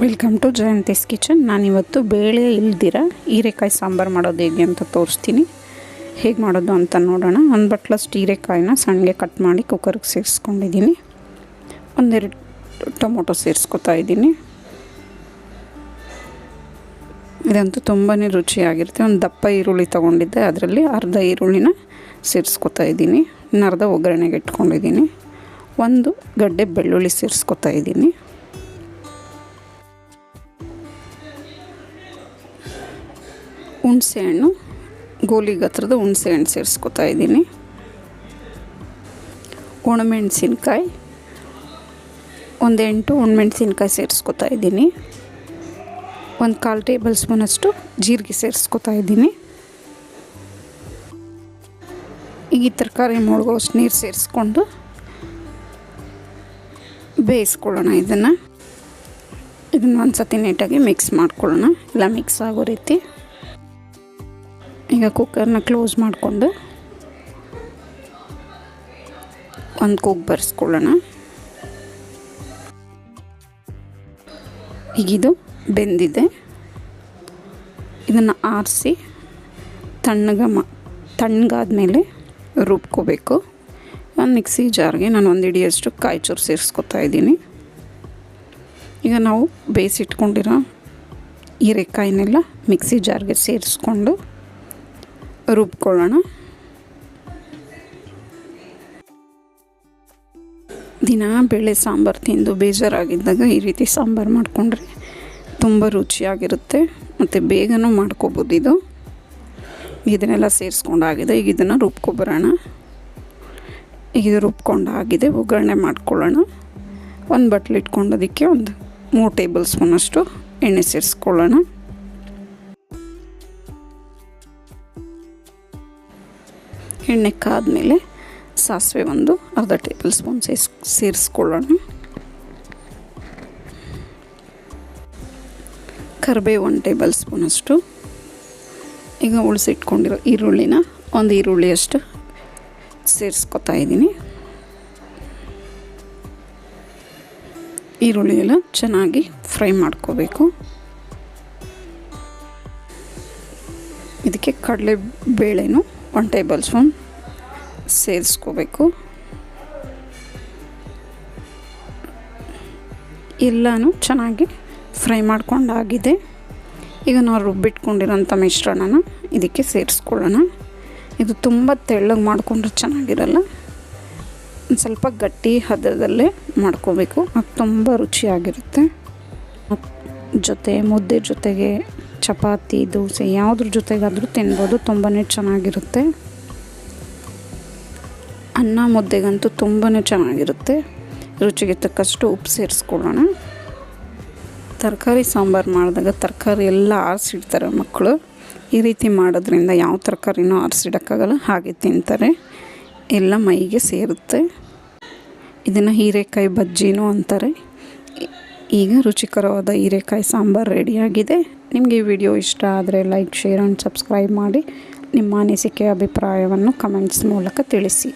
Welcome to Jayanthi's kitchen. ನಾನಿವತ್ತು ಬೇಳೆ ಇಲ್ದಿರ ಹೀರೆಕಾಯಿ ಸಾಂಬಾರು ಮಾಡೋದು ಹೇಗೆ ಅಂತ ತೋರಿಸ್ತೀನಿ. ಹೇಗೆ ಮಾಡೋದು ಅಂತ ನೋಡೋಣ. ಒಂದು ಬಟ್ಲಷ್ಟು ಹೀರೆಕಾಯಿನ ಸಣ್ಣಗೆ ಕಟ್ ಮಾಡಿ ಕುಕ್ಕರ್ಗೆ ಸೇರಿಸ್ಕೊಂಡಿದ್ದೀನಿ. ಒಂದೆರಡು ಟೊಮೊಟೊ ಸೇರಿಸ್ಕೊತಾ ಇದ್ದೀನಿ. ಇದಂತೂ ತುಂಬಾ ರುಚಿಯಾಗಿರುತ್ತೆ. ಒಂದು ದಪ್ಪ ಈರುಳ್ಳಿ ತೊಗೊಂಡಿದ್ದೆ, ಅದರಲ್ಲಿ ಅರ್ಧ ಈರುಳ್ಳಿನ ಸೇರಿಸ್ಕೊತಾ ಇದ್ದೀನಿ. ಇನ್ನು ಅರ್ಧ ಒಗ್ಗರಣೆಗೆ ಇಟ್ಕೊಂಡಿದ್ದೀನಿ. ಒಂದು ಗಡ್ಡೆ ಬೆಳ್ಳುಳ್ಳಿ ಸೇರಿಸ್ಕೊತಾ ಇದ್ದೀನಿ. ಹುಣಸೆಹಣ್ಣು, ಗೋಲಿ ಗಾತ್ರದ ಹುಣಸೆಹಣ್ಣು ಸೇರಿಸ್ಕೊತಾ ಇದ್ದೀನಿ. ಒಣಮೆಣಸಿನ್ಕಾಯಿ, ಒಂದು 8 ಒಣಮೆಣಸಿನ್ಕಾಯಿ ಸೇರಿಸ್ಕೊತಾ ಇದ್ದೀನಿ. ಒಂದು 1/4 ಟೇಬಲ್ ಸ್ಪೂನಷ್ಟು ಜೀರಿಗೆ ಸೇರಿಸ್ಕೊತಾ ಇದ್ದೀನಿ. ಈಗ ಈ ತರಕಾರಿ ಮುಳುಗೋಷ್ಟು ನೀರು ಸೇರಿಸ್ಕೊಂಡು ಬೇಯಿಸ್ಕೊಳ್ಳೋಣ. ಇದನ್ನು ಒಂದು ಸತಿ ನೀಟಾಗಿ ಮಿಕ್ಸ್ ಮಾಡ್ಕೊಳ್ಳೋಣ, ಎಲ್ಲ ಮಿಕ್ಸ್ ಆಗೋ ರೀತಿ. ಈಗ ಕುಕ್ಕರ್ನ ಕ್ಲೋಸ್ ಮಾಡಿಕೊಂಡು ಒಂದು ಕೂಗು ಬರೆಸ್ಕೊಳ್ಳೋಣ. ಈಗಿದು ಬೆಂದಿದೆ. ಇದನ್ನು ಆರಿಸಿ ತಣ್ಣಗಾದ್ಮೇಲೆ ರುಬ್ಕೋಬೇಕು. ಒಂದು ಮಿಕ್ಸಿ ಜಾರ್ಗೆ ನಾನು 1 ಹಿಡಿಯಷ್ಟು ಕಾಯಿಚೂರು ಸೇರಿಸ್ಕೊತಾ ಇದ್ದೀನಿ. ಈಗ ನಾವು ಬೇಯಿಸಿಟ್ಕೊಂಡಿರೋ ಹೀರೆಕಾಯಿನೆಲ್ಲ ಮಿಕ್ಸಿ ಜಾರ್ಗೆ ಸೇರಿಸ್ಕೊಂಡು ರುಬ್ಕೊಳ್ಳೋಣ. ದಿನ ಬೇಳೆ ಸಾಂಬಾರು ತಿಂದು ಬೇಜಾರಾಗಿದ್ದಾಗ ಈ ರೀತಿ ಸಾಂಬಾರು ಮಾಡಿಕೊಂಡ್ರೆ ತುಂಬ ರುಚಿಯಾಗಿರುತ್ತೆ ಮತ್ತು ಬೇಗನೂ ಮಾಡ್ಕೋಬೋದು. ಇದನ್ನೆಲ್ಲ ಸೇರಿಸ್ಕೊಂಡಾಗಿದೆ. ಈಗ ಇದನ್ನು ರುಬ್ಕೊಬರೋಣ. ಈಗ ಇದು ರುಬ್ಕೊಂಡಾಗಿದೆ. ಒಗ್ಗರಣೆ ಮಾಡ್ಕೊಳ್ಳೋಣ. ಒಂದು ಬಟ್ಲು ಇಟ್ಕೊಂಡೋದಕ್ಕೆ ಒಂದು 3 ಟೇಬಲ್ ಸ್ಪೂನಷ್ಟು ಎಣ್ಣೆ ಸೇರಿಸ್ಕೊಳ್ಳೋಣ. ಎಣ್ಣೆ ಕಾದ್ಮೇಲೆ ಸಾಸಿವೆ ಒಂದು ಅರ್ಧ ಟೇಬಲ್ ಸ್ಪೂನ್ ಸೇರಿಸ್ಕೊಳ್ಳೋಣ. ಕರಿಬೇವು 1 ಟೇಬಲ್ ಸ್ಪೂನಷ್ಟು. ಈಗ ಉಳಿಸಿಟ್ಕೊಂಡಿರೋ ಈರುಳ್ಳಿನ ಒಂದು ಈರುಳ್ಳಿಯಷ್ಟು ಸೇರಿಸ್ಕೊತಾ ಇದ್ದೀನಿ. ಈರುಳ್ಳಿ ಎಲ್ಲ ಚೆನ್ನಾಗಿ ಫ್ರೈ ಮಾಡ್ಕೋಬೇಕು. ಇದಕ್ಕೆ ಕಡಲೆಬೇಳೆನೂ 1 ಟೇಬಲ್ ಸ್ಪೂನ್ ಸೇರಿಸ್ಕೋಬೇಕು. ಎಲ್ಲನೂ ಚೆನ್ನಾಗಿ ಫ್ರೈ ಮಾಡ್ಕೊಂಡಾಗಿದೆ. ಈಗ ನಾವು ರುಬ್ಬಿಟ್ಕೊಂಡಿರೋಂಥ ಮಿಶ್ರಣನ ಇದಕ್ಕೆ ಸೇರಿಸ್ಕೊಳ್ಳೋಣ. ಇದು ತುಂಬ ತೆಳ್ಳಗೆ ಮಾಡಿಕೊಂಡ್ರೆ ಚೆನ್ನಾಗಿರಲ್ಲ. ಒಂದು ಸ್ವಲ್ಪ ಗಟ್ಟಿ ಹದದಲ್ಲೇ ಮಾಡ್ಕೋಬೇಕು. ಅದು ತುಂಬ ರುಚಿಯಾಗಿರುತ್ತೆ. ಮುದ್ದೆ ಜೊತೆಗೆ, ಚಪಾತಿ, ದೋಸೆ ಯಾವುದ್ರ ಜೊತೆಗಾದರೂ ತಿನ್ಬೋದು. ತುಂಬಾ ಚೆನ್ನಾಗಿರುತ್ತೆ. ಅನ್ನ ಮುದ್ದೆಗಂತೂ ತುಂಬಾ ಚೆನ್ನಾಗಿರುತ್ತೆ. ರುಚಿಗೆ ತಕ್ಕಷ್ಟು ಉಪ್ಪು ಸೇರಿಸ್ಕೊಳ್ಳೋಣ. ತರಕಾರಿ ಸಾಂಬಾರು ಮಾಡಿದಾಗ ತರಕಾರಿ ಎಲ್ಲ ಆರಿಸಿಡ್ತಾರೆ ಮಕ್ಕಳು. ಈ ರೀತಿ ಮಾಡೋದ್ರಿಂದ ಯಾವ ತರಕಾರಿನೂ ಆರಿಸಿಡೋಕ್ಕಾಗಲ್ಲ, ಹಾಗೆ ತಿಂತಾರೆ. ಎಲ್ಲ ಮೈಗೆ ಸೇರುತ್ತೆ. ಇದನ್ನು ಹೀರೆಕಾಯಿ ಬಜ್ಜಿನೂ ಅಂತಾರೆ. ಈಗ ರುಚಿಕರವಾದ ಹೀರೆಕಾಯಿ ಸಾಂಬಾರು ರೆಡಿಯಾಗಿದೆ. ನಿಮಗೆ ಈ ವಿಡಿಯೋ ಇಷ್ಟ ಆದರೆ ಲೈಕ್, ಶೇರ್ ಆ್ಯಂಡ್ ಸಬ್ಸ್ಕ್ರೈಬ್ ಮಾಡಿ. ನಿಮ್ಮ ಅನಿಸಿಕೆ, ಅಭಿಪ್ರಾಯವನ್ನು ಕಮೆಂಟ್ಸ್ ಮೂಲಕ ತಿಳಿಸಿ.